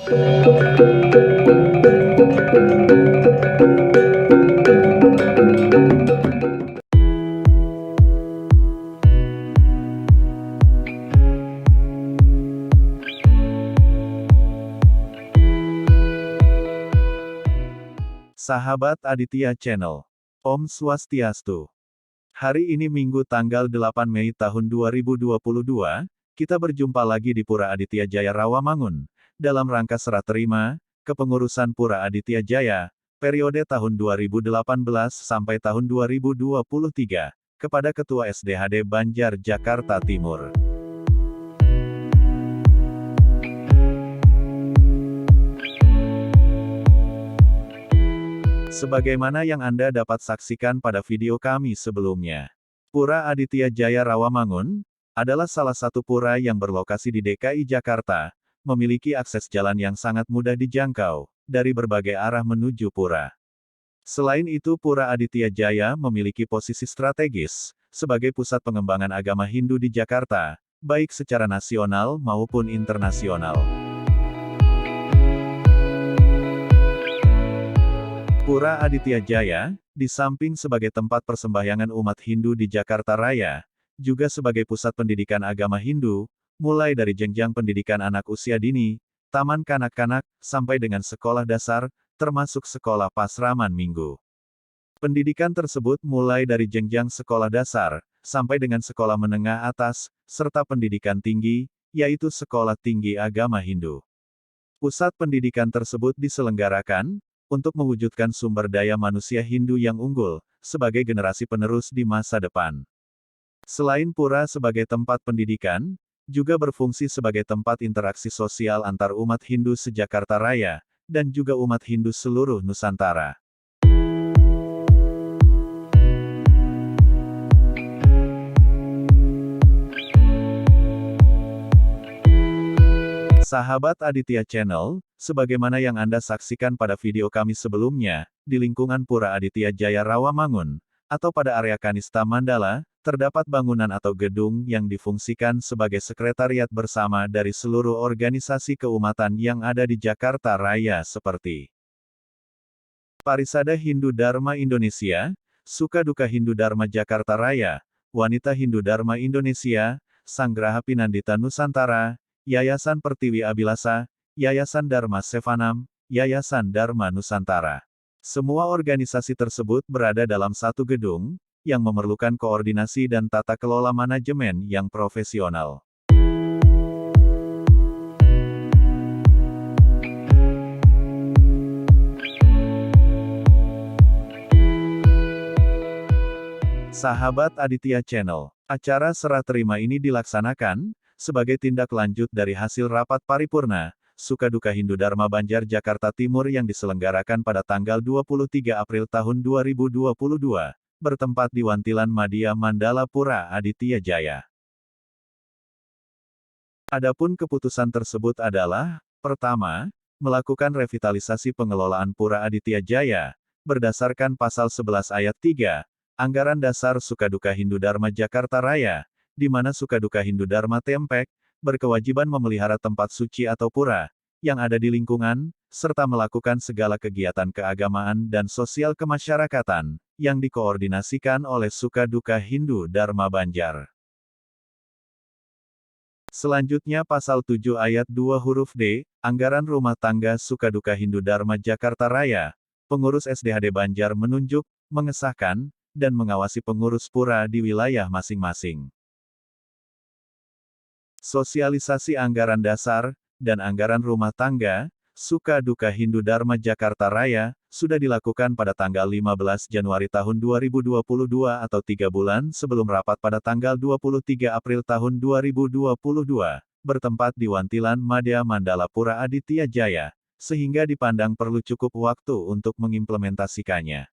Sahabat Aditya Channel. Om Swastiastu. Hari ini Minggu tanggal 8 Mei tahun 2022, kita berjumpa lagi di Pura Aditya Jaya Rawamangun, dalam rangka serah terima, kepengurusan Pura Aditya Jaya, periode tahun 2018 sampai tahun 2023, kepada Ketua SDHD Banjar Jakarta Timur. Sebagaimana yang Anda dapat saksikan pada video kami sebelumnya. Pura Aditya Jaya Rawamangun adalah salah satu pura yang berlokasi di DKI Jakarta, memiliki akses jalan yang sangat mudah dijangkau dari berbagai arah menuju pura. Selain itu, Pura Aditya Jaya memiliki posisi strategis sebagai pusat pengembangan agama Hindu di Jakarta, baik secara nasional maupun internasional. Pura Aditya Jaya, di samping sebagai tempat persembahyangan umat Hindu di Jakarta Raya, juga sebagai pusat pendidikan agama Hindu, mulai dari jenjang pendidikan anak usia dini, taman kanak-kanak, sampai dengan sekolah dasar, termasuk sekolah pasraman minggu. Pendidikan tersebut mulai dari jenjang sekolah dasar, sampai dengan sekolah menengah atas, serta pendidikan tinggi, yaitu sekolah tinggi agama Hindu. Pusat pendidikan tersebut diselenggarakan untuk mewujudkan sumber daya manusia Hindu yang unggul, sebagai generasi penerus di masa depan. Selain pura sebagai tempat pendidikan, juga berfungsi sebagai tempat interaksi sosial antar umat Hindu se-Jakarta Raya, dan juga umat Hindu seluruh Nusantara. Sahabat Aditya Channel, sebagaimana yang Anda saksikan pada video kami sebelumnya, di lingkungan Pura Aditya Jaya Rawamangun, atau pada area Kanista Mandala, terdapat bangunan atau gedung yang difungsikan sebagai sekretariat bersama dari seluruh organisasi keumatan yang ada di Jakarta Raya seperti Parisada Hindu Dharma Indonesia, Sukaduka Hindu Dharma Jakarta Raya, Wanita Hindu Dharma Indonesia, Sanggraha Pinandita Nusantara, Yayasan Pertiwi Abilasa, Yayasan Dharma Sevanam, Yayasan Dharma Nusantara. Semua organisasi tersebut berada dalam satu gedung, yang memerlukan koordinasi dan tata kelola manajemen yang profesional. Sahabat Aditya Channel, acara serah terima ini dilaksanakan sebagai tindak lanjut dari hasil rapat paripurna, Sukaduka Hindu Dharma Banjar Jakarta Timur yang diselenggarakan pada tanggal 23 April tahun 2022, bertempat di Wantilan Madya Mandala Pura Aditya Jaya. Adapun keputusan tersebut adalah, pertama, melakukan revitalisasi pengelolaan Pura Aditya Jaya, berdasarkan pasal 11 ayat 3, Anggaran Dasar Sukaduka Hindu Dharma Jakarta Raya, di mana Sukaduka Hindu Dharma Tempek, berkewajiban memelihara tempat suci atau pura, yang ada di lingkungan, serta melakukan segala kegiatan keagamaan dan sosial kemasyarakatan, yang dikoordinasikan oleh Sukaduka Hindu Dharma Banjar. Selanjutnya Pasal 7 Ayat 2 huruf D, Anggaran Rumah Tangga Sukaduka Hindu Dharma Jakarta Raya, pengurus SDHD Banjar menunjuk, mengesahkan, dan mengawasi pengurus pura di wilayah masing-masing. Sosialisasi anggaran dasar, dan anggaran rumah tangga, Sukaduka Hindu Dharma Jakarta Raya, sudah dilakukan pada tanggal 15 Januari tahun 2022 atau 3 bulan sebelum rapat pada tanggal 23 April tahun 2022, bertempat di Wantilan Madya Mandala Pura Aditya Jaya, sehingga dipandang perlu cukup waktu untuk mengimplementasikannya.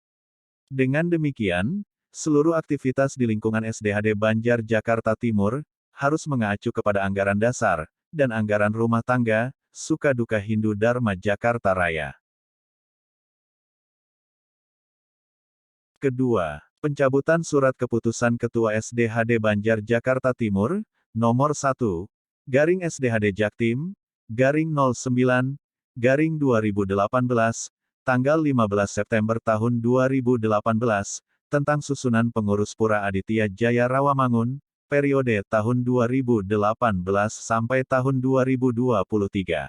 Dengan demikian, seluruh aktivitas di lingkungan SDHD Banjar Jakarta Timur, harus mengacu kepada anggaran dasar, dan anggaran rumah tangga, Sukaduka Hindu Dharma Jakarta Raya. Kedua, pencabutan surat keputusan Ketua SDHD Banjar Jakarta Timur, nomor 1, garing SDHD Jaktim, garing 09, 2018, tanggal 15 September tahun 2018, tentang susunan pengurus Pura Aditya Jaya Rawamangun, periode tahun 2018 sampai tahun 2023.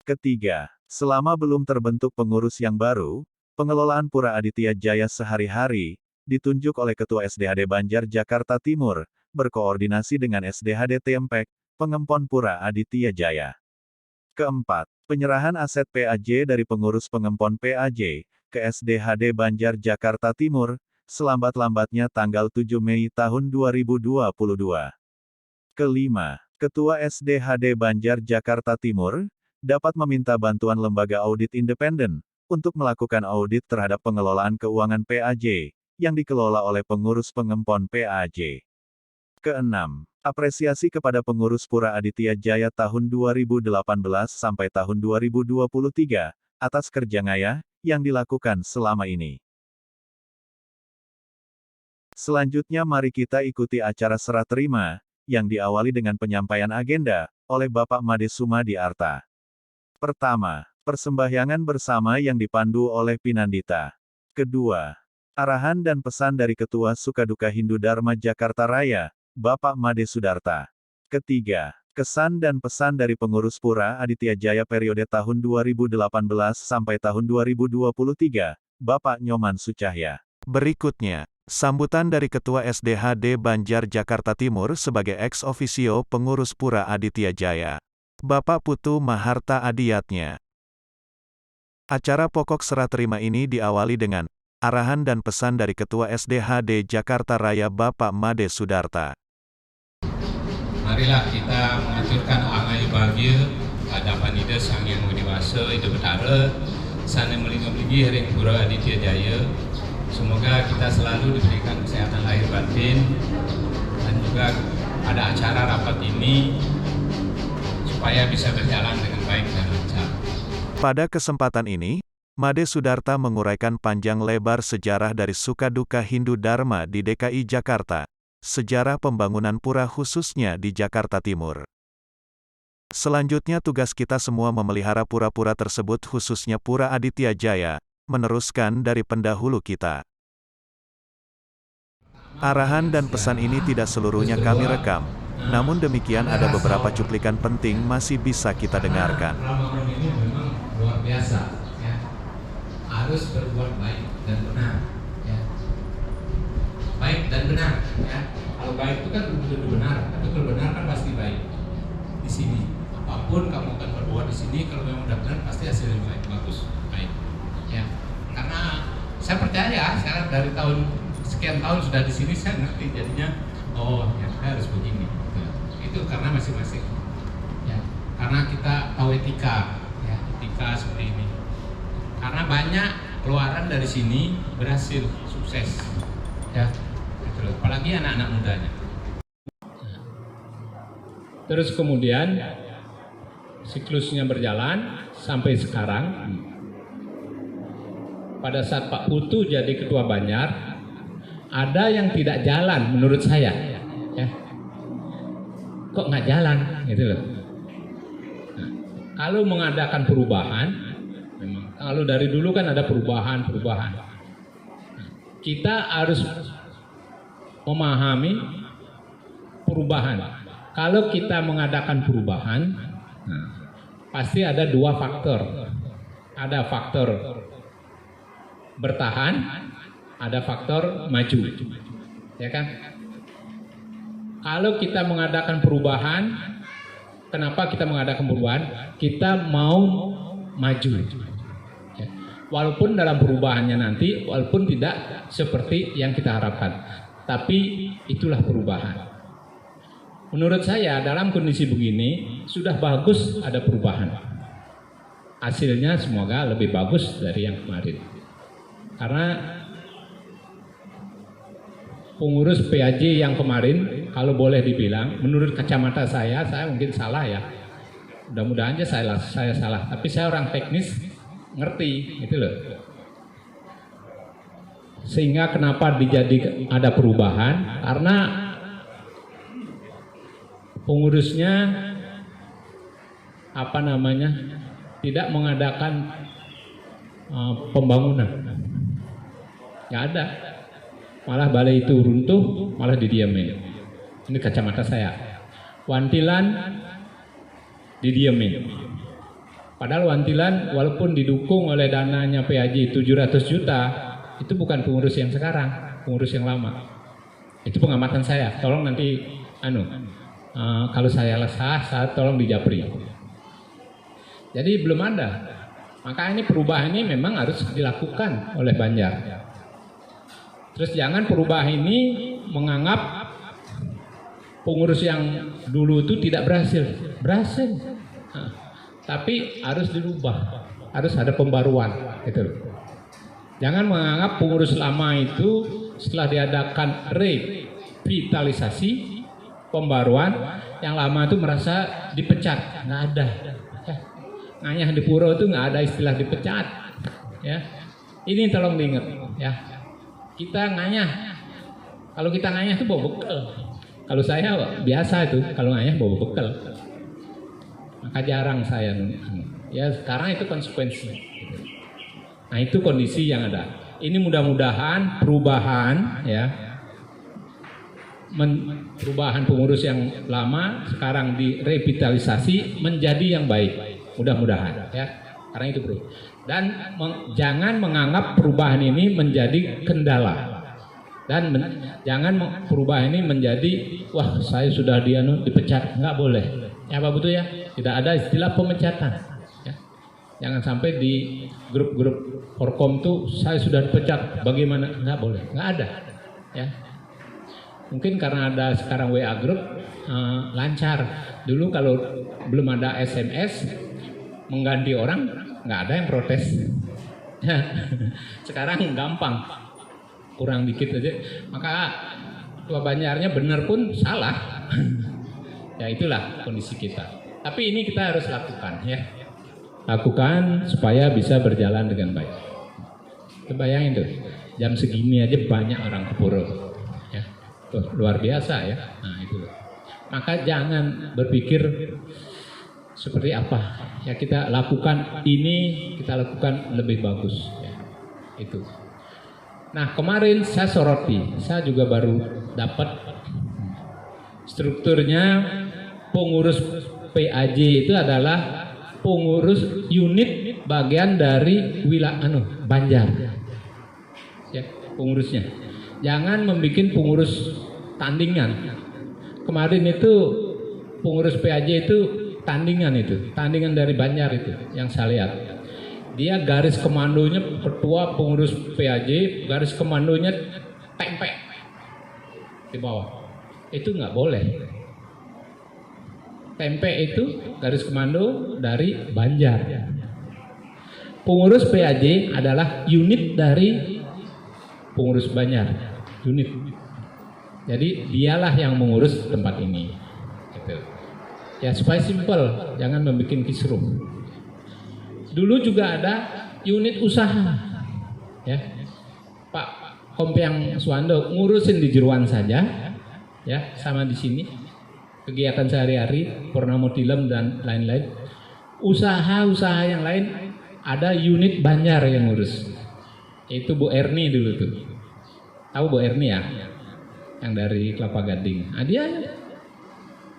Ketiga, selama belum terbentuk pengurus yang baru, pengelolaan Pura Aditya Jaya sehari-hari ditunjuk oleh Ketua SDHD Banjar Jakarta Timur, berkoordinasi dengan SDHD Tempek, Pengempon Pura Aditya Jaya. Keempat, penyerahan aset PAJ dari pengurus Pengempon PAJ ke SDHD Banjar Jakarta Timur, selambat-lambatnya tanggal 7 Mei tahun 2022. Kelima, Ketua SDHD Banjar Jakarta Timur dapat meminta bantuan lembaga audit independen untuk melakukan audit terhadap pengelolaan keuangan PAJ yang dikelola oleh pengurus Pengempon PAJ. Keenam, apresiasi kepada pengurus Pura Aditya Jaya tahun 2018 sampai tahun 2023 atas kerja ngayah yang dilakukan selama ini. Selanjutnya mari kita ikuti acara serah terima, yang diawali dengan penyampaian agenda, oleh Bapak Made Sumadi Arta. Pertama, persembahyangan bersama yang dipandu oleh Pinandita. Kedua, arahan dan pesan dari Ketua Sukaduka Hindu Dharma Jakarta Raya, Bapak Made Sudarta. Ketiga, kesan dan pesan dari pengurus Pura Aditya Jaya periode tahun 2018 sampai tahun 2023, Bapak Nyoman Sucahya. Berikutnya, sambutan dari Ketua SDHD Banjar Jakarta Timur sebagai ex officio pengurus Pura Aditya Jaya, Bapak Putu Maharta Adiyatnya. Acara pokok serah terima ini diawali dengan arahan dan pesan dari Ketua SDHD Jakarta Raya Bapak Made Sudarta. Marilah kita mengaturkan angai bahagia hadapan ida sang yang dewasa ida betara sana melingkupi hari Pura Aditya Jaya. Semoga kita selalu diberikan kesehatan lahir batin dan juga ada acara rapat ini supaya bisa berjalan dengan baik dan lancar. Pada kesempatan ini, Made Sudarta menguraikan panjang lebar sejarah dari Sukaduka Hindu Dharma di DKI Jakarta, sejarah pembangunan pura khususnya di Jakarta Timur. Selanjutnya tugas kita semua memelihara pura-pura tersebut khususnya Pura Aditya Jaya, meneruskan dari pendahulu kita. Arahan dan pesan ini tidak seluruhnya kami rekam, namun demikian ada beberapa cuplikan penting masih bisa kita dengarkan. Ramadhan ini memang luar biasa, ya. Harus berbuat baik dan benar, ya. Baik dan benar, ya. Kalau baik itu kan belum tentu benar, tapi kalau benar kan pasti baik. Di sini, apapun kamu akan berbuat di sini, kalau memang udah benar pasti hasilnya baik, bagus, baik, ya. Karena saya percaya, saya dari sekian tahun sudah di sini, saya ngerti jadinya, oh, ya saya harus begini. Itu karena masing-masing, ya. Karena kita tahu etika, ya, etika seperti ini. Karena banyak keluaran dari sini berhasil sukses, ya. Apalagi anak-anak mudanya. Terus kemudian siklusnya berjalan sampai sekarang. Pada saat Pak Putu jadi ketua Banjar, ada yang tidak jalan menurut saya, ya. Kok nggak jalan, gitu loh. Nah, kalau mengadakan perubahan, memang kalau dari dulu kan ada perubahan. Nah, kita harus memahami perubahan. Kalau kita mengadakan perubahan, nah, pasti ada dua faktor. Ada faktor bertahan, ada faktor maju, ya kan? Kalau kita mengadakan perubahan, kenapa kita mengadakan perubahan? Kita mau maju, ya. Walaupun dalam perubahannya nanti, walaupun tidak seperti yang kita harapkan, tapi itulah perubahan. Menurut saya dalam kondisi begini sudah bagus ada perubahan. Hasilnya semoga lebih bagus dari yang kemarin. Karena pengurus PAJ yang kemarin, kalau boleh dibilang, menurut kacamata saya mungkin salah ya. Mudah-mudahan aja saya salah. Tapi saya orang teknis, ngerti, gitu loh. Sehingga kenapa ada perubahan? Karena pengurusnya tidak mengadakan pembangunan. Nggak ada. Malah balai itu runtuh, malah didiamin. Ini kacamata saya. Wantilan didiamin. Padahal Wantilan walaupun didukung oleh dananya PAJ 700 juta, itu bukan pengurus yang sekarang, pengurus yang lama. Itu pengamatan saya. Tolong nanti kalau saya salah tolong dijapri. Jadi belum ada. Maka ini perubahan ini memang harus dilakukan oleh Banjar. Terus jangan perubahan ini menganggap pengurus yang dulu itu tidak berhasil. Tapi harus dirubah, harus ada pembaruan, gitu. Jangan menganggap pengurus lama itu setelah diadakan revitalisasi, pembaruan, yang lama itu merasa dipecat, nggak ada. Nganyah di pura itu nggak ada istilah dipecat, ya. Ini tolong diingat, ya. Kita nganyah, kalau kita nganyah itu bawa bekal. Kalau saya biasa itu, kalau nganyah bawa bekal. Maka jarang saya, ya sekarang itu konsekuensi. Nah itu kondisi yang ada. Ini mudah-mudahan perubahan, ya, perubahan pengurus yang lama sekarang direvitalisasi menjadi yang baik. Mudah-mudahan, ya, karena itu bro. Dan jangan menganggap perubahan ini menjadi kendala. Dan jangan perubahan ini menjadi, wah saya sudah dipecat, nggak boleh. Ya apa betul ya? Tidak ada istilah pemecatan. Ya. Jangan sampai di grup-grup Forkom tuh saya sudah dipecat, bagaimana? Nggak boleh, nggak ada. Ya. Mungkin karena ada sekarang WA group lancar. Dulu kalau belum ada SMS mengganti orang, nggak ada yang protes. Sekarang gampang, kurang dikit aja. Maka tua Banjarnya benar pun salah. Ya itulah kondisi kita. Tapi ini kita harus lakukan, ya. Lakukan supaya bisa berjalan dengan baik. Kebayangin tuh, jam segini aja banyak orang ke pura. Ya. Tuh, luar biasa ya. Nah itu. Maka jangan berpikir seperti apa. Ya kita lakukan ini, kita lakukan lebih bagus. Ya. Itu. Nah kemarin saya soroti, saya juga baru dapat strukturnya pengurus PAJ itu adalah pengurus unit bagian dari wilayah Banjar. Ya, pengurusnya. Jangan membuat pengurus tandingan. Kemarin itu pengurus PAJ itu tandingan dari Banjar itu yang saya lihat. Dia garis komandonya ketua pengurus PAJ, garis komandonya tempe di bawah. Itu nggak boleh. Tempe itu garis komando dari Banjar. Pengurus PAJ adalah unit dari pengurus Banjar. Unit. Jadi dialah yang mengurus tempat ini. Gitu. Ya supaya simpel, jangan membuat kisruh. Dulu juga ada unit usaha. Ya. Pak Kompiang Suwando ngurusin di Jeruan saja. Ya, sama di sini kegiatan sehari-hari, Purnamo Tilem dan lain-lain. Usaha-usaha yang lain ada unit Banjar yang ngurus. Itu Bu Erni dulu tuh. Tahu Bu Erni ya? Yang dari Kelapa Gading. Nah, dia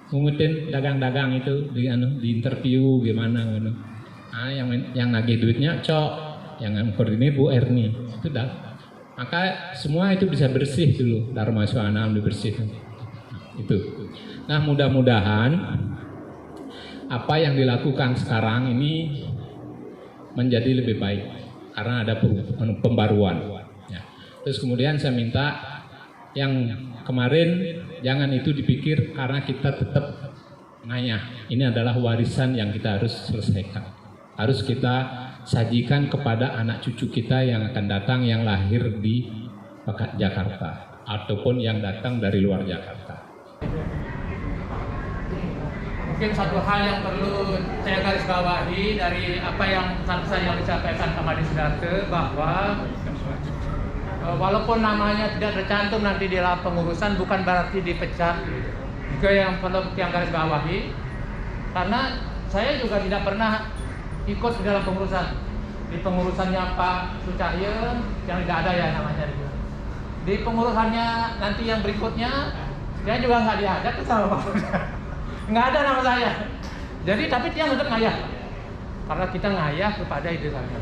ngumutin dagang-dagang itu di interview gimana ngono. Ah yang nagih duitnya Cok, yang koordinir Bu Erni. Itu dah. Maka semua itu bisa bersih dulu. Dharma Swana dibersihkan. Itu. Nah mudah-mudahan apa yang dilakukan sekarang ini menjadi lebih baik karena ada pembaruan. Ya. Terus kemudian saya minta yang kemarin jangan itu dipikir karena kita tetap ngayah. Ini adalah warisan yang kita harus selesaikan. Harus kita sajikan kepada anak cucu kita yang akan datang yang lahir di Jakarta ataupun yang datang dari luar Jakarta. Mungkin satu hal yang perlu saya garis bawahi dari apa yang pesan-pesan yang disampaikan Kamadi Siddharta bahwa walaupun namanya tidak tercantum nanti di dalam pengurusan bukan berarti dipecat. Juga yang perlu yang garis bawahi karena saya juga tidak pernah ikut di dalam pengurusan. Di pengurusannya Pak Sucahyo yang tidak ada ya namanya. Di pengurusannya nanti yang berikutnya dia juga nggak diajak tuh sama Pak. Nggak ada nama saya. Jadi tapi dia tetap ngayah. Karena kita ngayah kepada ide saya.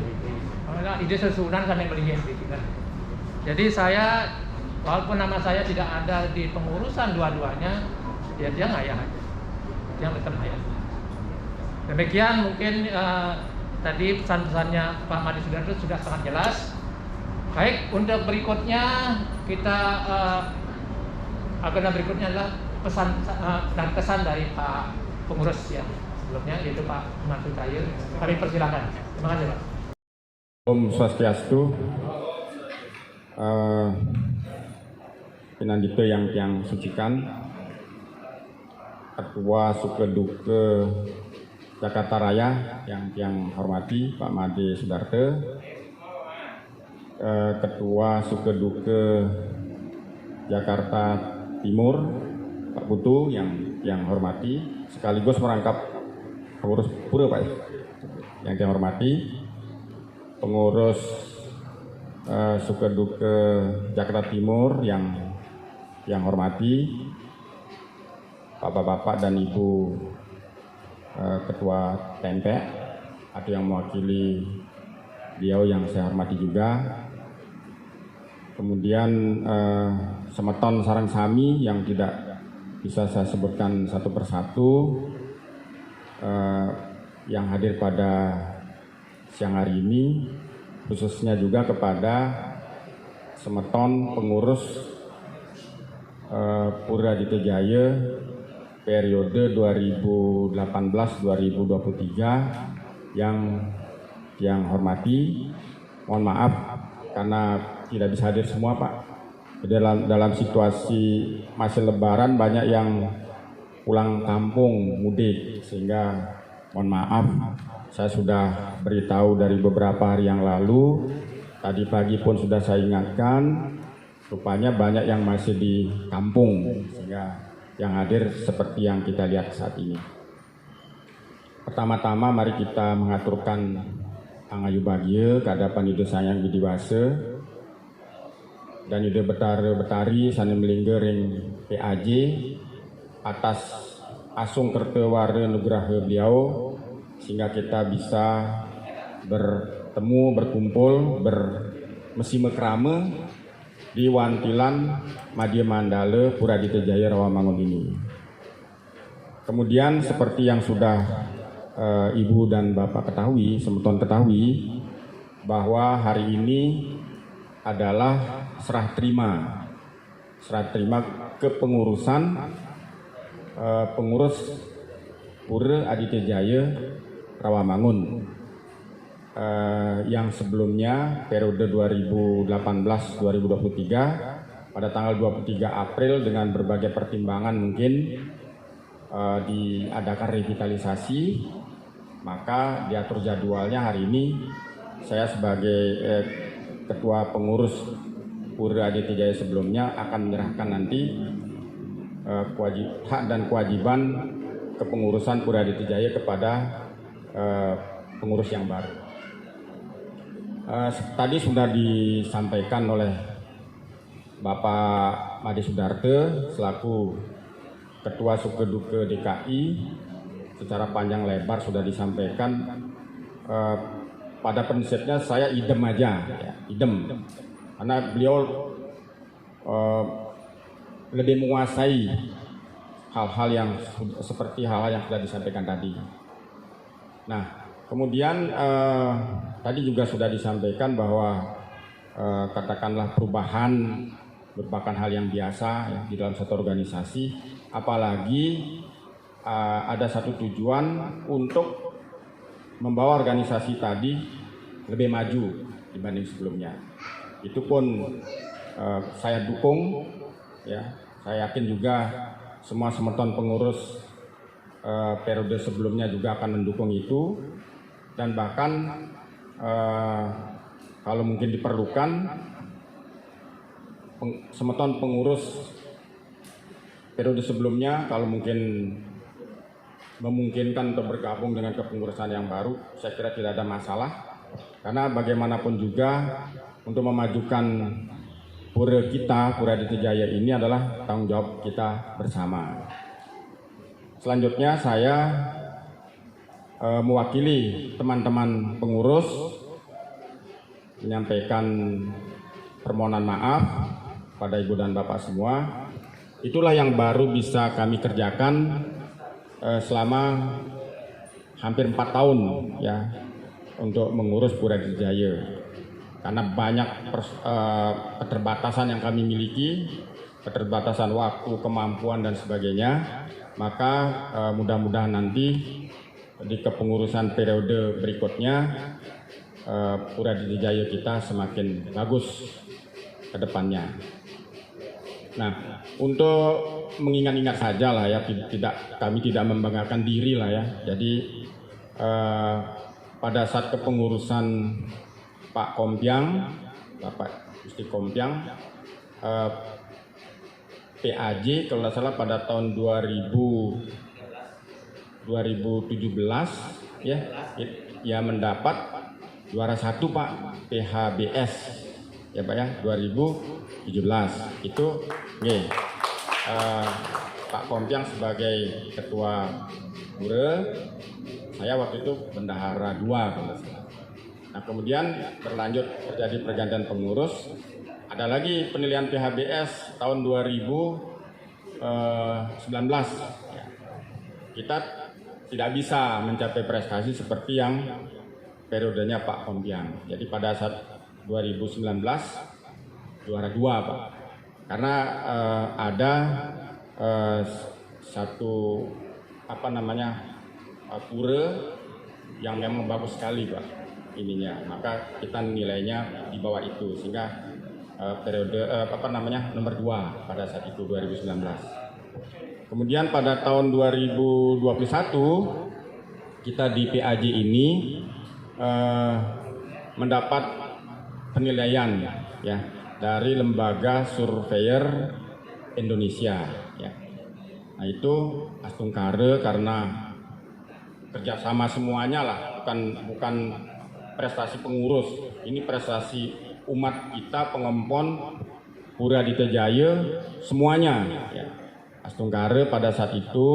Karena ide sesunan kan yang beliin kita. Jadi saya walaupun nama saya tidak ada di pengurusan dua-duanya, dia ngayah aja. Dia tetap ngayah. Demikian mungkin tadi pesan-pesannya Pak Madi Sudarto sudah sangat jelas. Baik, untuk berikutnya kita agenda berikutnya adalah pesan dan kesan dari Pak pengurus yang sebelumnya, yaitu Pak Mantu Cair. Kami persilakan. Terima kasih, Pak. Om Swastiastu, Pinandito yang sucikan, Ketua Sukeduke Jakarta Raya yang hormati Pak Made Sudarto, Ketua Sukeduke Jakarta Timur Pak Putu yang hormati, sekaligus merangkap pengurus pura Pak yang hormati, pengurus Sukeduke Jakarta Timur yang hormati, bapak-bapak dan ibu ketua TMP atau yang mewakili beliau yang saya hormati juga. Kemudian semeton sarang sami yang tidak bisa saya sebutkan satu persatu yang hadir pada siang hari ini, khususnya juga kepada semeton pengurus Pura Aditya Jaya periode 2018-2023 yang hormati. Mohon maaf karena tidak bisa hadir semua Pak. Dalam situasi masih lebaran banyak yang pulang kampung mudik, sehingga mohon maaf, saya sudah beritahu dari beberapa hari yang lalu, tadi pagi pun sudah saya ingatkan, rupanya banyak yang masih di kampung, sehingga yang hadir seperti yang kita lihat saat ini. Pertama-tama mari kita mengaturkan angayu bahagia kehadapan Ide Sayang Widiwase dan Ide Betari Sani Melinggering PAJ atas asung kertewara nugraha beliau, sehingga kita bisa bertemu, berkumpul, bermesi mekrame di Wantilan Madya Mandala Pura Aditya Jaya Rawamangun ini. Kemudian seperti yang sudah Ibu dan Bapak ketahui, semeton ketahui, bahwa hari ini adalah serah terima kepengurusan pengurus Pura Aditya Jaya Rawamangun yang sebelumnya periode 2018-2023 pada tanggal 23 April dengan berbagai pertimbangan mungkin diadakan revitalisasi, maka diatur jadwalnya hari ini saya sebagai ketua pengurus Pura Aditya Jaya sebelumnya akan menyerahkan nanti hak dan kewajiban kepengurusan Pura Aditya Jaya kepada pengurus yang baru. Tadi sudah disampaikan oleh Bapak Made Sudarto selaku Ketua Sukeduke DKI, secara panjang lebar sudah disampaikan. Pada prinsipnya saya idem aja, ya, idem, karena beliau lebih menguasai hal-hal yang seperti hal-hal yang sudah disampaikan tadi. Nah, kemudian tadi juga sudah disampaikan bahwa katakanlah perubahan merupakan hal yang biasa ya, di dalam satu organisasi, apalagi ada satu tujuan untuk membawa organisasi tadi lebih maju dibanding sebelumnya. Itu pun saya dukung, ya. Saya yakin juga semua semeton pengurus periode sebelumnya juga akan mendukung itu, dan bahkan kalau mungkin diperlukan semeton pengurus periode sebelumnya kalau mungkin memungkinkan untuk bergabung dengan kepengurusan yang baru, saya kira tidak ada masalah. Karena bagaimanapun juga untuk memajukan pura kita, Pura Aditya Jaya ini adalah tanggung jawab kita bersama. Selanjutnya saya mewakili teman-teman pengurus menyampaikan permohonan maaf pada Ibu dan Bapak semua. Itulah yang baru bisa kami kerjakan selama hampir 4 tahun ya untuk mengurus Pura Aditya Jaya. Karena banyak keterbatasan yang kami miliki, keterbatasan waktu, kemampuan dan sebagainya, maka mudah-mudahan nanti di kepengurusan periode berikutnya Pura Aditya Jaya kita semakin bagus ke depannya. Nah, untuk mengingat-ingat saja lah ya, kami tidak membanggakan diri lah ya. Jadi pada saat kepengurusan Pak Kompiang, Bapak Gusti Kompiang, PAJ kalau tidak salah pada tahun 2017 ya mendapat juara 1 Pak PHBS ya Pak ya 2017 itu Pak Kompiang sebagai ketua Pura, saya waktu itu bendahara 2 kalau tidak salah. Nah kemudian berlanjut terjadi pergantian pengurus, ada lagi penilaian PHBS tahun 2019. Kita tidak bisa mencapai prestasi seperti yang periodenya Pak Kompiang. Jadi pada saat 2019 juara 2 Pak. Karena ada satu pura yang memang bagus sekali Pak ininya, maka kita nilainya di bawah itu sehingga periode nomor 2 pada saat itu 2019. Kemudian pada tahun 2021 kita di PAJ ini mendapat penilaian ya dari lembaga surveyor Indonesia ya. Nah itu astungkare karena kerjasama semuanya lah, bukan prestasi pengurus, ini prestasi umat kita, pengempon Pura Aditya Jaya semuanya ya. Astungkare pada saat itu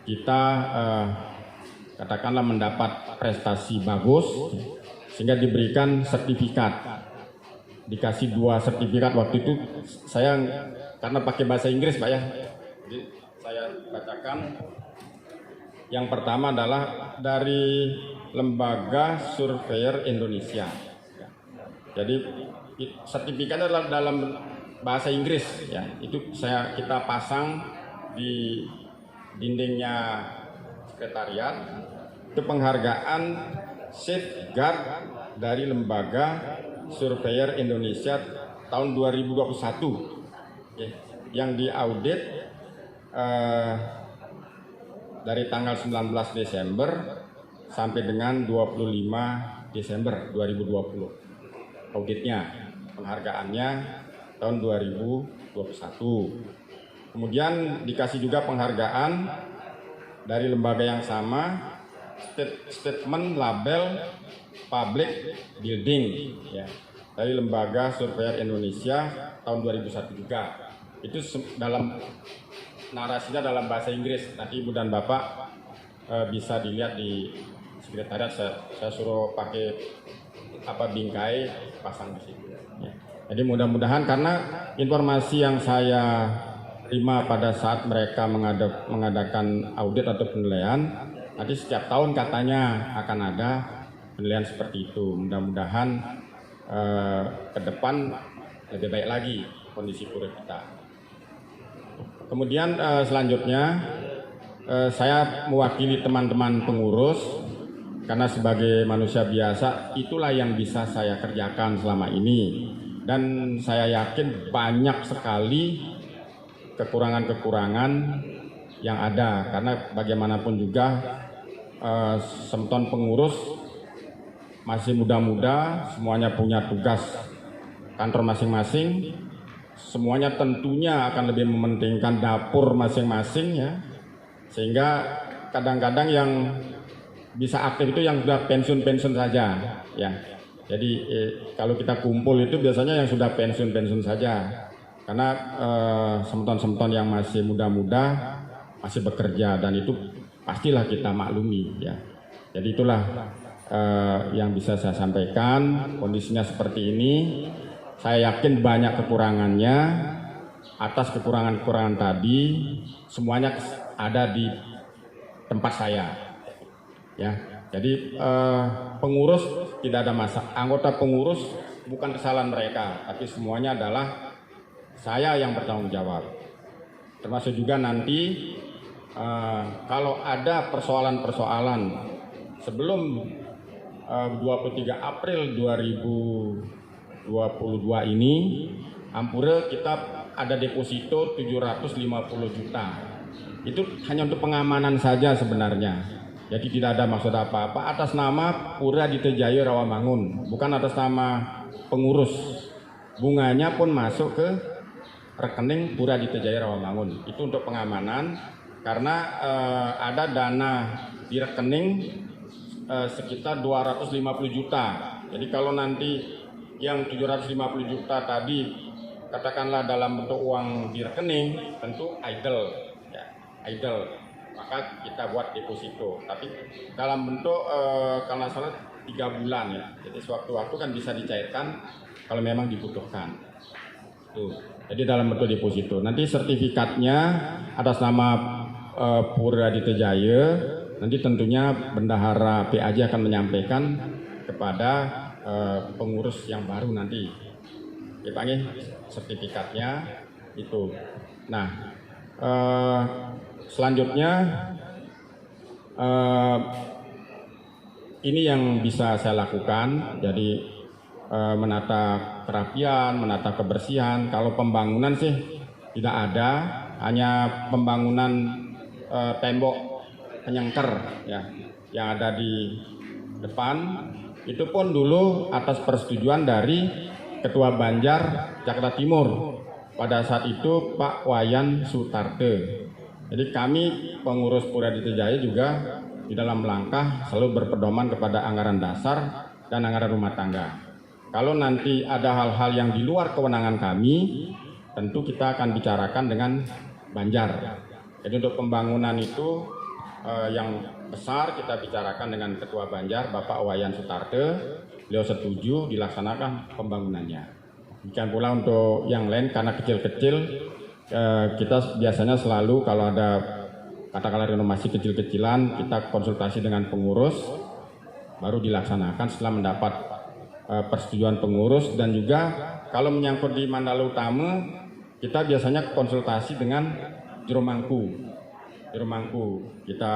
kita katakanlah mendapat prestasi bagus sehingga diberikan sertifikat. Dikasih 2 sertifikat waktu itu, saya karena pakai bahasa Inggris Pak ya, jadi saya bacakan. Yang pertama adalah dari Lembaga Surveyor Indonesia. Jadi sertifikatnya adalah dalam bahasa Inggris ya. Itu kita pasang di dindingnya sekretariat. Itu penghargaan safeguard dari Lembaga Surveyor Indonesia tahun 2021 ya, yang diaudit dari tanggal 19 Desember sampai dengan 25 Desember 2020. Auditnya, penghargaannya tahun 2021. Kemudian dikasih juga penghargaan dari lembaga yang sama, statement label public building ya, dari Lembaga Surveyor Indonesia tahun 2001 juga. Itu dalam narasinya dalam bahasa Inggris. Nanti Ibu dan Bapak bisa dilihat di sekretariat, saya suruh pakai bingkai pasang di situ ya. Jadi mudah-mudahan, karena informasi yang saya terima pada saat mereka mengadakan audit atau penilaian, nanti setiap tahun katanya akan ada penilaian seperti itu. Mudah-mudahan ke depan lebih baik lagi kondisi pura kita. Kemudian selanjutnya saya mewakili teman-teman pengurus, karena sebagai manusia biasa itulah yang bisa saya kerjakan selama ini, dan saya yakin banyak sekali kekurangan-kekurangan yang ada, karena bagaimanapun juga Semton pengurus masih muda-muda, semuanya punya tugas kantor masing-masing, semuanya tentunya akan lebih mementingkan dapur masing-masing ya, Sehingga kadang-kadang yang bisa aktif itu yang sudah pensiun saja, ya. Jadi kalau kita kumpul itu biasanya yang sudah pensiun saja, karena semeton-semeton yang masih muda-muda masih bekerja, dan itu pastilah kita maklumi, ya. Jadi itulah yang bisa saya sampaikan. Kondisinya seperti ini. Saya yakin banyak kekurangannya. Atas kekurangan-kekurangan tadi semuanya ada di tempat saya, ya. Jadi pengurus tidak ada masalah, anggota pengurus bukan kesalahan mereka, tapi semuanya adalah saya yang bertanggung jawab. Termasuk juga nanti kalau ada persoalan-persoalan sebelum 23 April 2022 ini, Ampure kita ada deposito 750 juta. Itu hanya untuk pengamanan saja sebenarnya. Jadi tidak ada maksud apa-apa atas nama Pura Aditya Jaya Rawamangun, bukan atas nama pengurus. Bunganya pun masuk ke rekening Pura Aditya Jaya Rawamangun. Itu untuk pengamanan karena ada dana di rekening sekitar 250 juta. Jadi kalau nanti yang 750 juta tadi katakanlah dalam bentuk uang di rekening, tentu idle, ya, idle. Maka kita buat deposito. Tapi dalam bentuk kalau salah 3 bulan, ya. Jadi sewaktu-waktu kan bisa dicairkan kalau memang dibutuhkan. Tuh. Jadi dalam bentuk deposito. Nanti sertifikatnya atas nama Pura Aditya Jaya. Nanti tentunya Bendahara PAJ akan menyampaikan kepada pengurus yang baru nanti. Dipanggil sertifikatnya itu. Nah, selanjutnya ini yang bisa saya lakukan. Jadi menata kerapian, menata kebersihan. Kalau pembangunan sih tidak ada, hanya pembangunan tembok penyangker, ya, yang ada di depan. Itu pun dulu atas persetujuan dari Ketua Banjar Jakarta Timur pada saat itu Pak Wayan Sutarte. Jadi kami pengurus Pura Aditya Jaya juga di dalam langkah selalu berpedoman kepada anggaran dasar dan anggaran rumah tangga. Kalau nanti ada hal-hal yang di luar kewenangan kami, tentu kita akan bicarakan dengan Banjar. Jadi untuk pembangunan itu yang besar kita bicarakan dengan Ketua Banjar Bapak Wayan Sutarte. Beliau setuju dilaksanakan pembangunannya. Demikian pula untuk yang lain karena kecil-kecil kita biasanya selalu kalau ada katakanlah renovasi kecil-kecilan kita konsultasi dengan pengurus baru dilaksanakan setelah mendapat persetujuan pengurus. Dan juga kalau menyangkut di Mandala Utama kita biasanya konsultasi dengan Jero Mangku kita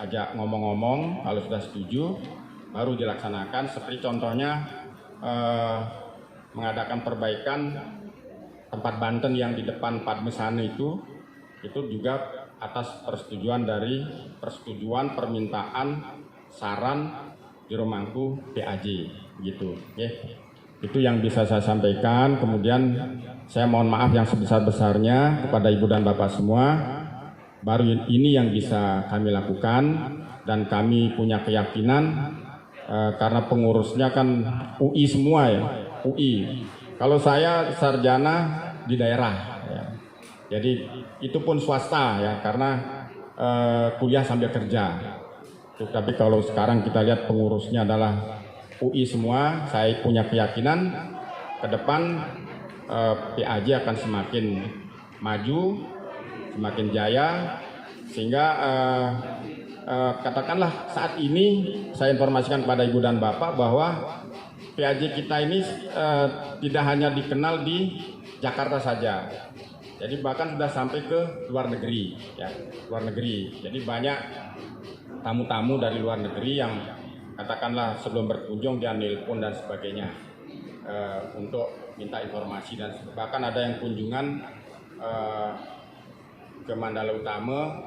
ajak ngomong-ngomong, kalau sudah setuju baru dilaksanakan. Seperti contohnya mengadakan perbaikan tempat Banten yang di depan Padmesane itu juga atas persetujuan permintaan saran Jero Mangku PAJ gitu, ya. Itu yang bisa saya sampaikan. Kemudian saya mohon maaf yang sebesar-besarnya kepada Ibu dan Bapak semua. Baru ini yang bisa kami lakukan dan kami punya keyakinan karena pengurusnya kan UI semua, ya, UI. Kalau saya sarjana di daerah, ya. Jadi itu pun swasta, ya, karena kuliah sambil kerja. Tapi kalau sekarang kita lihat pengurusnya adalah UI semua, saya punya keyakinan ke depan PAJ akan semakin maju, semakin jaya, sehingga katakanlah saat ini saya informasikan kepada Ibu dan Bapak bahwa PAJ kita ini tidak hanya dikenal di Jakarta saja, jadi bahkan sudah sampai ke luar negeri, ya, luar negeri. Jadi banyak tamu-tamu dari luar negeri yang katakanlah sebelum berkunjung dia nelpon dan sebagainya untuk minta informasi, dan bahkan ada yang kunjungan ke Mandala Utama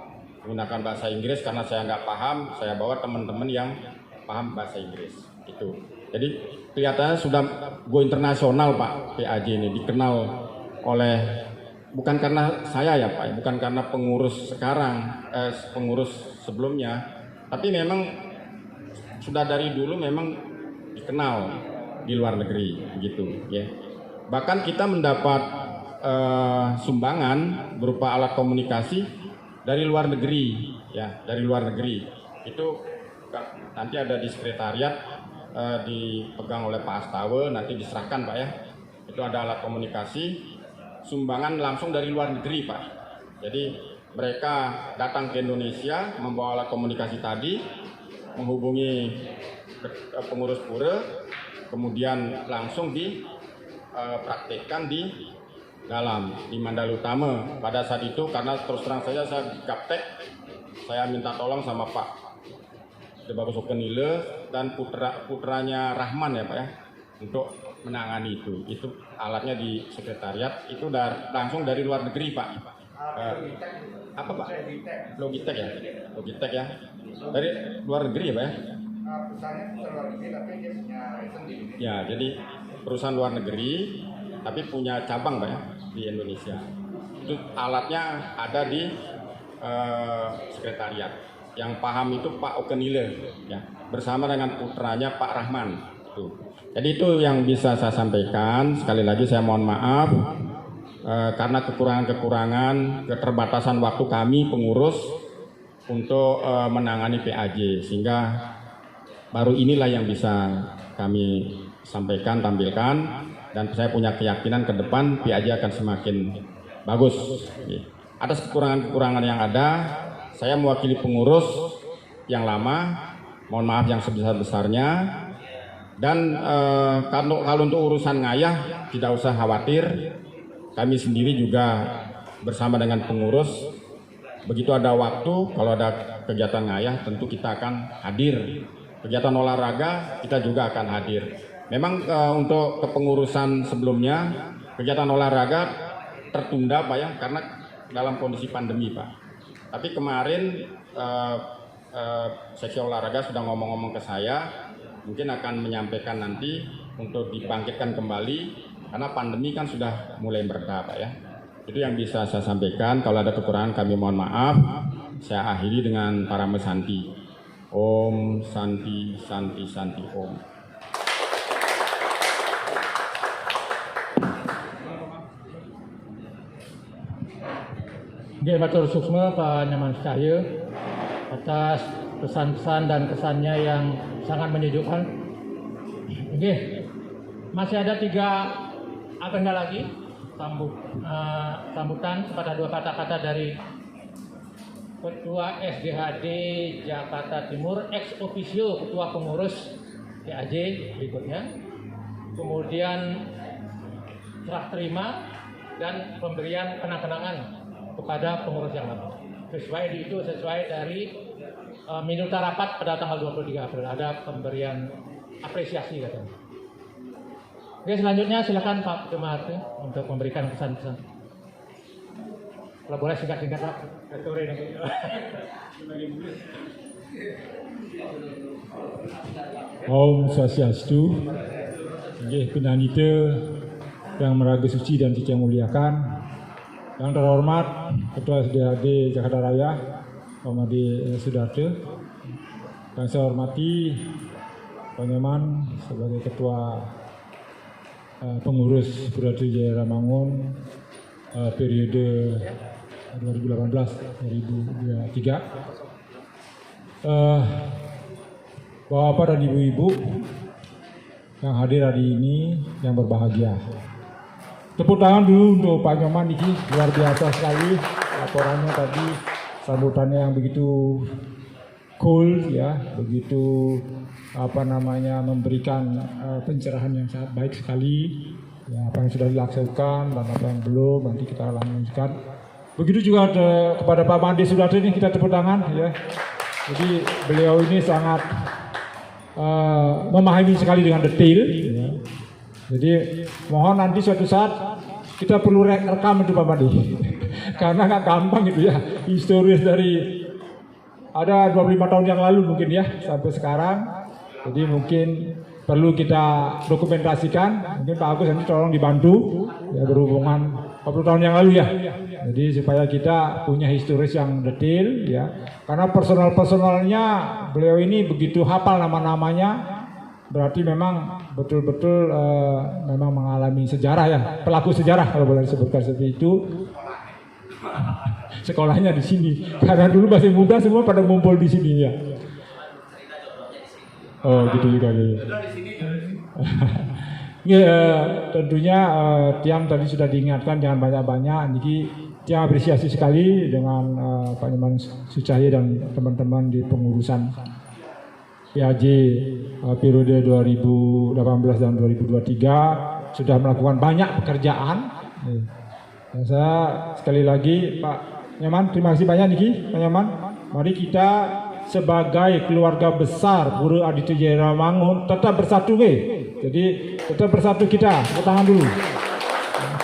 menggunakan bahasa Inggris karena saya nggak paham, saya bawa teman-teman yang paham bahasa Inggris itu. Jadi kelihatannya sudah go internasional Pak PAJ ini, dikenal oleh bukan karena saya ya Pak, bukan karena pengurus sekarang, pengurus sebelumnya, tapi memang sudah dari dulu memang dikenal di luar negeri, begitu ya. Bahkan kita mendapat sumbangan berupa alat komunikasi dari luar negeri, ya, dari luar negeri. Itu nanti ada di sekretariat, dipegang oleh Pak Astawa, nanti diserahkan Pak ya. Itu ada alat komunikasi sumbangan langsung dari luar negeri Pak. Jadi mereka datang ke Indonesia membawa alat komunikasi tadi, menghubungi pengurus pura, kemudian langsung dipraktekkan di Mandala Utama. Pada saat itu karena terus terang saya gaptek, saya minta tolong sama Pak Debagus Okenile dan putranya Rahman ya Pak ya, untuk menangani itu. Itu alatnya di sekretariat, itu langsung dari luar negeri Pak. Apa Pak? Logitech ya? Logitech ya? Dari luar negeri ya Pak ya? Perusahaannya luar negeri tapi dia punya sendiri. Ya, jadi perusahaan luar negeri tapi punya cabang Pak ya di Indonesia. Itu alatnya ada di sekretariat. Yang paham itu Pak Okenile ya, bersama dengan putranya Pak Rahman. Jadi itu yang bisa saya sampaikan. Sekali lagi saya mohon maaf karena kekurangan-kekurangan, keterbatasan waktu kami pengurus untuk menangani PAJ, sehingga baru inilah yang bisa kami sampaikan, tampilkan, dan saya punya keyakinan ke depan PAJ akan semakin bagus. Atas kekurangan-kekurangan yang ada, saya mewakili pengurus yang lama, mohon maaf yang sebesar-besarnya. Dan kalau untuk urusan ngayah tidak usah khawatir, kami sendiri juga bersama dengan pengurus, begitu ada waktu, kalau ada kegiatan ngayah tentu kita akan hadir. Kegiatan olahraga kita juga akan hadir. Memang untuk kepengurusan sebelumnya kegiatan olahraga tertunda Pak ya, karena dalam kondisi pandemi Pak. Tapi kemarin seksi olahraga sudah ngomong-ngomong ke saya, mungkin akan menyampaikan nanti untuk dibangkitkan kembali karena pandemi kan sudah mulai mereda Pak ya. Itu yang bisa saya sampaikan. Kalau ada kekurangan kami mohon maaf. Saya akhiri dengan Parama Santi. Om Santi Santi Santi Om. Oke, Matur Suksma Pak Nyaman Cahyo atas pesan-pesan dan kesannya yang sangat menyejukkan. Oke, masih ada 3 agenda lagi sambutan kepada 2 kata-kata dari Ketua SDHD Jakarta Timur, ex officio Ketua Pengurus PAJ berikutnya, kemudian serah terima dan pemberian kenang-kenangan kepada pengurus yang lama. Sesuai dari minuta rapat pada tanggal 23 April ada pemberian apresiasi katanya. Oke, selanjutnya silakan Pak Demarte untuk memberikan pesan-pesan. Kalau boleh singkat-singkat Pak. Om Swastiastu. Nggih pinanita yang meraga suci dan suci yang muliakan. Yang terhormat Ketua SDHD Jakarta Raya, Pak Madi Sudarto. Yang saya hormati Pak Nyaman sebagai Ketua Pengurus Pura Jaya Ramangun periode 2018-2023. Bapak dan Ibu-Ibu yang hadir hari ini yang berbahagia. Tepuk tangan dulu untuk Pak Nyoman ini, luar biasa sekali laporannya tadi, sambutannya yang begitu cool ya, begitu memberikan pencerahan yang sangat baik sekali. Ya, apa yang sudah dilaksanakan dan apa yang belum nanti kita lanjutkan. Begitu juga kepada Pak Madi Sudarto ini kita tepuk tangan ya. Jadi beliau ini sangat memahami sekali dengan detail. Ya. Jadi mohon nanti suatu saat kita perlu rekam itu Pak Madi. Karena nggak gampang gitu ya. Historis dari ada 25 tahun yang lalu mungkin ya sampai sekarang. Jadi mungkin perlu kita dokumentasikan. Mungkin Pak Agus nanti tolong dibantu ya berhubungan 40 tahun yang lalu ya. Jadi supaya kita punya historis yang detail ya. Karena personalnya beliau ini begitu hafal nama-namanya, berarti memang betul-betul memang mengalami sejarah ya, pelaku sejarah kalau boleh disebutkan seperti itu. Sekolahnya di sini, karena dulu masih muda semua pada ngumpul di sini ya. Oh gitu juga gitu. Ya, tentunya Tiang tadi sudah diingatkan jangan banyak-banyak. Niki Tiang apresiasi sekali dengan Pak Nyoman Sucahya dan teman-teman di pengurusan PAJ periode 2018 dan 2023 sudah melakukan banyak pekerjaan. Dan saya sekali lagi Pak Nyoman, terima kasih banyak Niki, Pak Nyoman. Mari kita sebagai keluarga besar Pura Aditya Jaya Rawamangun tetap bersatu Jadi tetap bersatu kita, tangan dulu.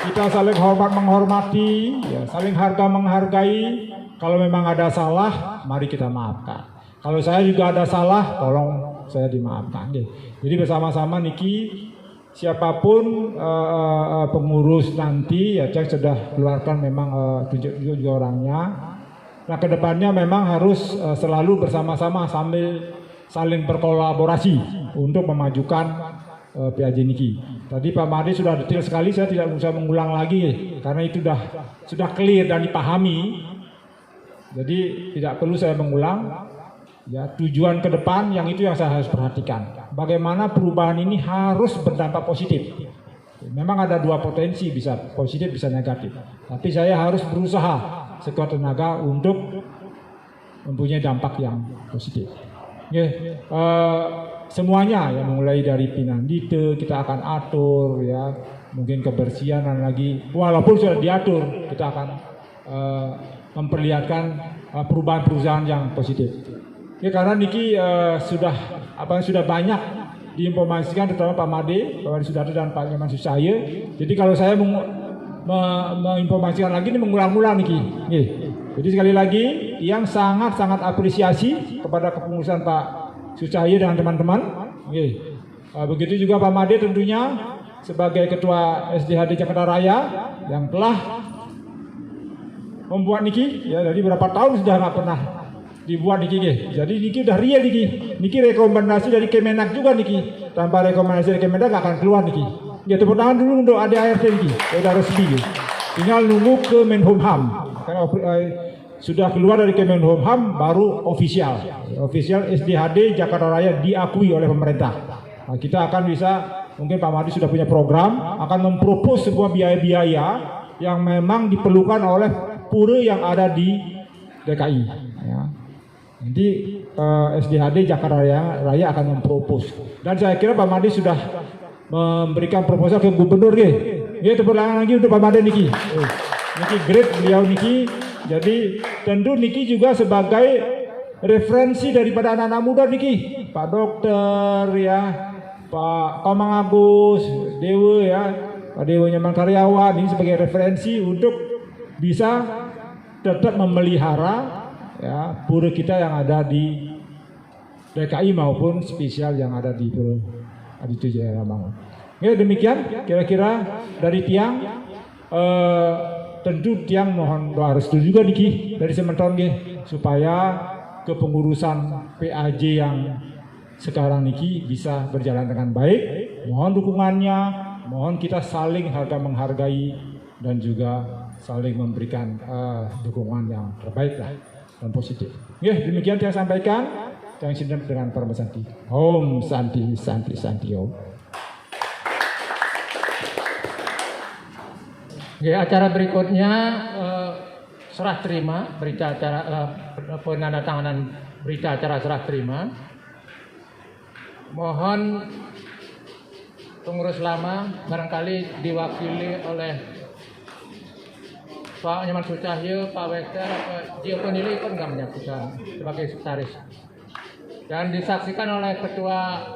Kita saling hormat menghormati, ya, saling harga menghargai. Kalau memang ada salah, mari kita maafkan. Kalau saya juga ada salah, tolong saya dimaafkan. Jadi bersama-sama Niki, siapapun pengurus nanti, ya cek sudah keluarkan memang tunjuk juga orangnya. Nah kedepannya memang harus selalu bersama-sama sambil saling berkolaborasi untuk memajukan PAJ Niki. Tadi Pak Made sudah detail sekali, saya tidak usah mengulang lagi karena itu sudah clear dan dipahami. Jadi tidak perlu saya mengulang. Ya, tujuan ke depan yang itu yang saya harus perhatikan. Bagaimana perubahan ini harus berdampak positif. Memang ada dua potensi, bisa positif bisa negatif. Tapi saya harus berusaha sekuat tenaga untuk mempunyai dampak yang positif. Semuanya ya mulai dari pinandite kita akan atur ya, mungkin kebersihan dan lagi walaupun sudah diatur kita akan memperlihatkan perubahan-perubahan yang positif. Ya karena Niki sudah banyak diinformasikan terutama Pak Made, Pak Made Sudarto dan Pak Nyoman Sucahya. Jadi kalau saya menginformasikan lagi ini mengulang-ulang Niki. Jadi sekali lagi yang sangat-sangat apresiasi kepada kepengurusan Pak Sucahya dan teman-teman. Begitu juga Pak Made tentunya sebagai Ketua SDHD Jakarta Raya yang telah membuat Niki ya dari berapa tahun sudah nggak pernah dibuat Niki. Jadi Niki udah real Niki. Niki rekomendasi dari Kemenak juga Niki. Tanpa rekomendasi dari Kemenak nggak akan keluar Niki. Ya tepuk tangan dulu untuk ADART Niki. Udah resmi. Tinggal nunggu ke Menhumham. Karena sudah keluar dari Kemenhumham baru official SDHD Jakarta Raya diakui oleh pemerintah. Nah, kita akan bisa, mungkin Pak Made sudah punya program, akan mempropos sebuah biaya-biaya yang memang diperlukan oleh pura yang ada di DKI. Ya. Nanti SDHD Jakarta Raya akan mempropos. Dan saya kira Pak Made sudah memberikan proposal ke gubernur. Tepuk tangan lagi untuk Pak Made Niki. Niki great beliau Niki. Jadi tentu Niki juga sebagai referensi daripada anak-anak muda Niki, Pak Dokter ya, Pak Komang Agus, Dewa ya, Pak Dewa Nyaman Karyawan ini sebagai referensi untuk bisa tetap memelihara ya pura kita yang ada di DKI maupun spesial yang ada di Pura Aditya Jaya Rawamangun. Ya demikian kira-kira dari Tiang. Tentu Tiang mohon doa restu juga Niki dari Sementon supaya kepengurusan PAJ yang sekarang Niki bisa berjalan dengan baik. Mohon dukungannya, mohon kita saling harga menghargai dan juga saling memberikan dukungan yang terbaik lah dan positif. Demikian Tiang sampaikan. Tiang sidang dengan Parma Santi. Om Santi Santi Santi Om. Acara berikutnya serah terima berita acara penandatanganan berita acara serah terima. Mohon pengurus lama barangkali diwakili oleh Pak Nyoman Sucahya, Pak Wekter, Pak Gioponili kan nggak menyaksikan sebagai sekretaris dan disaksikan oleh Ketua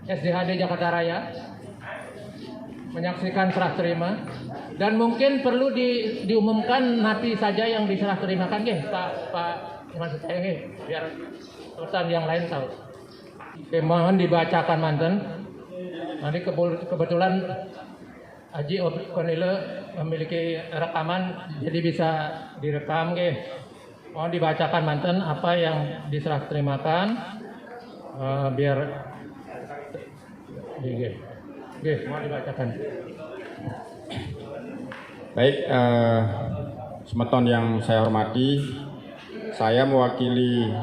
SDHD Jakarta Raya menyaksikan serah terima dan mungkin perlu diumumkan napi saja yang diserah terimakan Pak Nyoman Sucahya biar pesan yang lain tahu. Mohon dibacakan manten. Nanti kebetulan Haji Konile memiliki rekaman, jadi bisa direkam nggih. Mohon dibacakan manten apa yang diserah terimakan biar nggih, mohon dibacakan. Baik, semeton yang saya hormati, saya mewakili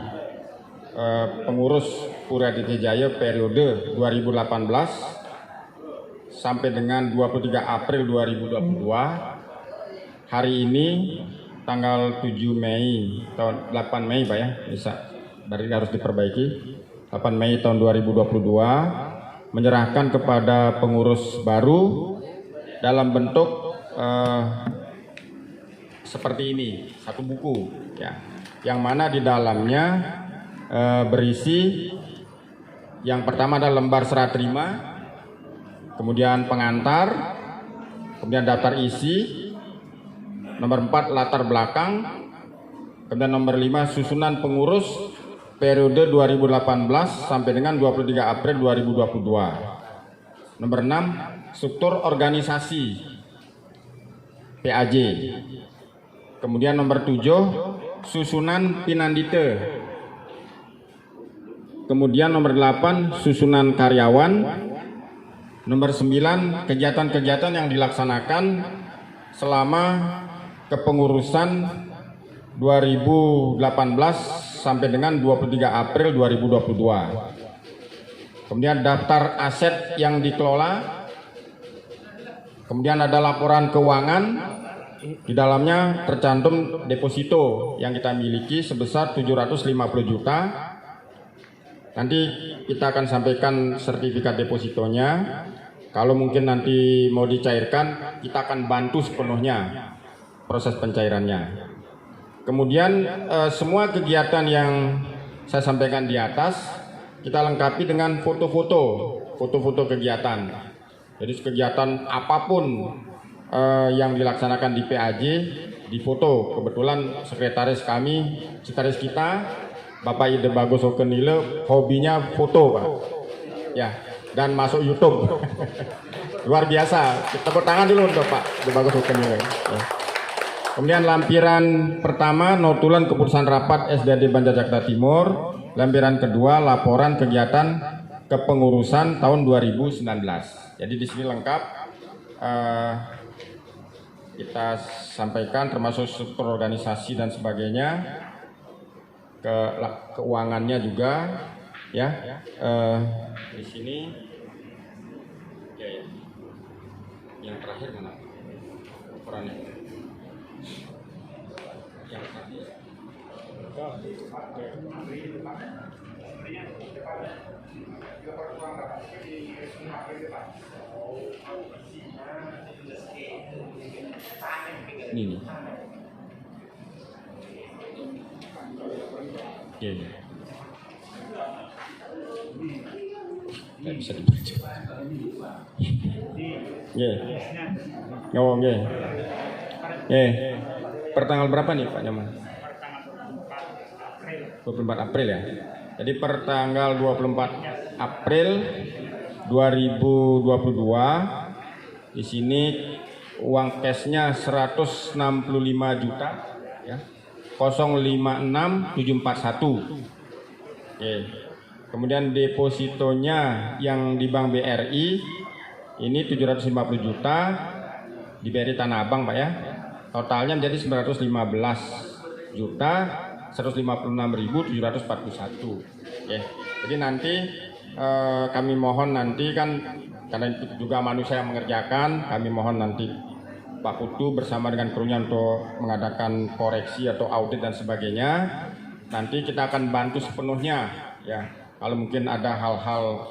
pengurus Pura Aditya Jaya periode 2018 sampai dengan 23 April 2022. Hari ini tanggal 7 Mei tahun 8 Mei Pak ya, bisa berarti harus diperbaiki. 8 Mei tahun 2022 menyerahkan kepada pengurus baru dalam bentuk seperti ini, satu buku ya, yang mana di dalamnya berisi yang pertama adalah lembar serah terima, kemudian pengantar, kemudian daftar isi, nomor 4 latar belakang, kemudian nomor 5 susunan pengurus periode 2018 sampai dengan 23 April 2022. Nomor 6 struktur organisasi PAJ. Kemudian nomor 7 susunan pinandite. Kemudian nomor 8 susunan karyawan. Nomor 9 kegiatan-kegiatan yang dilaksanakan selama kepengurusan 2018 sampai dengan 23 April 2022. Kemudian daftar aset yang dikelola. Kemudian ada laporan keuangan. Di dalamnya tercantum deposito yang kita miliki sebesar 750 juta. Nanti kita akan sampaikan sertifikat depositonya. Kalau mungkin nanti mau dicairkan, kita akan bantu sepenuhnya proses pencairannya. Kemudian semua kegiatan yang saya sampaikan di atas kita lengkapi dengan foto-foto kegiatan. Jadi kegiatan apapun yang dilaksanakan di PAJ difoto. Kebetulan sekretaris kita Bapak Ide Bagus Okenile hobinya foto Pak. Ya, dan masuk YouTube. Luar biasa. Tepuk tangan dulu untuk Pak Ide Bagus Okenile. Ya. Kemudian lampiran pertama notulen keputusan rapat SDAD Banjar Jakarta Timur. Lampiran kedua laporan kegiatan kepengurusan tahun 2019. Jadi di sini lengkap kita sampaikan termasuk struktur organisasi dan sebagainya, keuangannya juga ya. Di sini ya. Yang terakhir mana laporannya? Yang terakhir. Ini nih. Ya, ya. Nggak bisa dibaca. Ya. Oh, ya. Ya. Per tanggal berapa nih Pak Nyaman? 24 April ya. Jadi per tanggal 24 April 2022 di sini uang cashnya 165 juta ya. 056741. Oke. Kemudian depositonya yang di Bank BRI ini 750 juta di BRI Tanah Abang Pak ya. Totalnya menjadi 915 juta 156.741. Oke. Jadi nanti kami mohon nanti kan karena itu juga manusia yang mengerjakan, kami mohon nanti Pak Putu bersama dengan krunya untuk mengadakan koreksi atau audit dan sebagainya. Nanti kita akan bantu sepenuhnya ya. Kalau mungkin ada hal-hal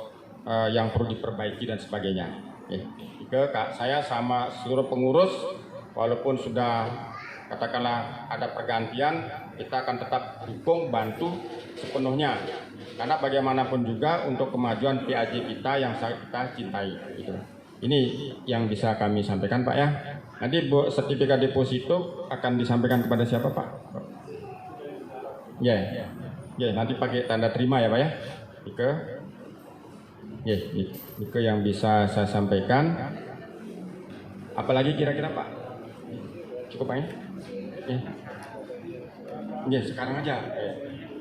yang perlu diperbaiki dan sebagainya. Saya sama seluruh pengurus walaupun sudah katakanlah ada pergantian, kita akan tetap dukung, bantu sepenuhnya. Karena bagaimanapun juga untuk kemajuan PAJ kita yang kita cintai. Gitu. Ini yang bisa kami sampaikan Pak ya. Nanti sertifikat deposito akan disampaikan kepada siapa Pak? Ya, nanti pakai tanda terima ya Pak ya. Itu yang bisa saya sampaikan. Apalagi kira-kira Pak? Cukup Pak ya? Ya. Ya, sekarang aja.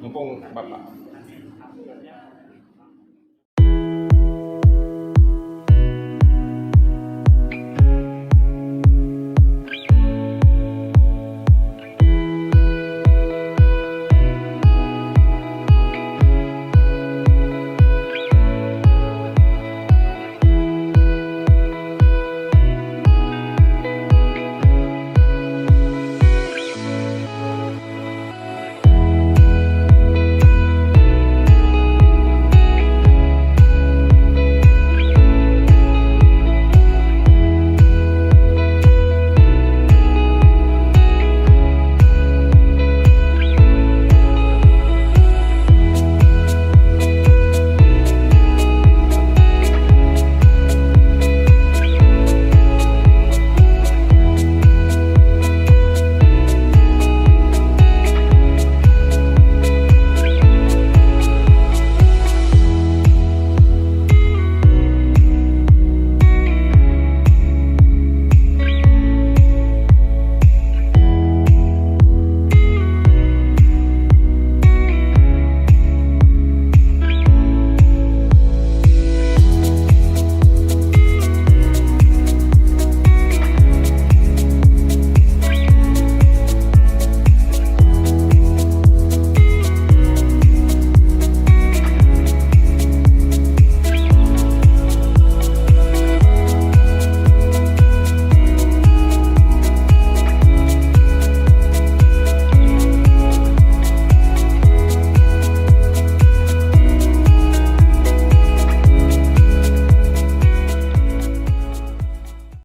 Mumpung Bapak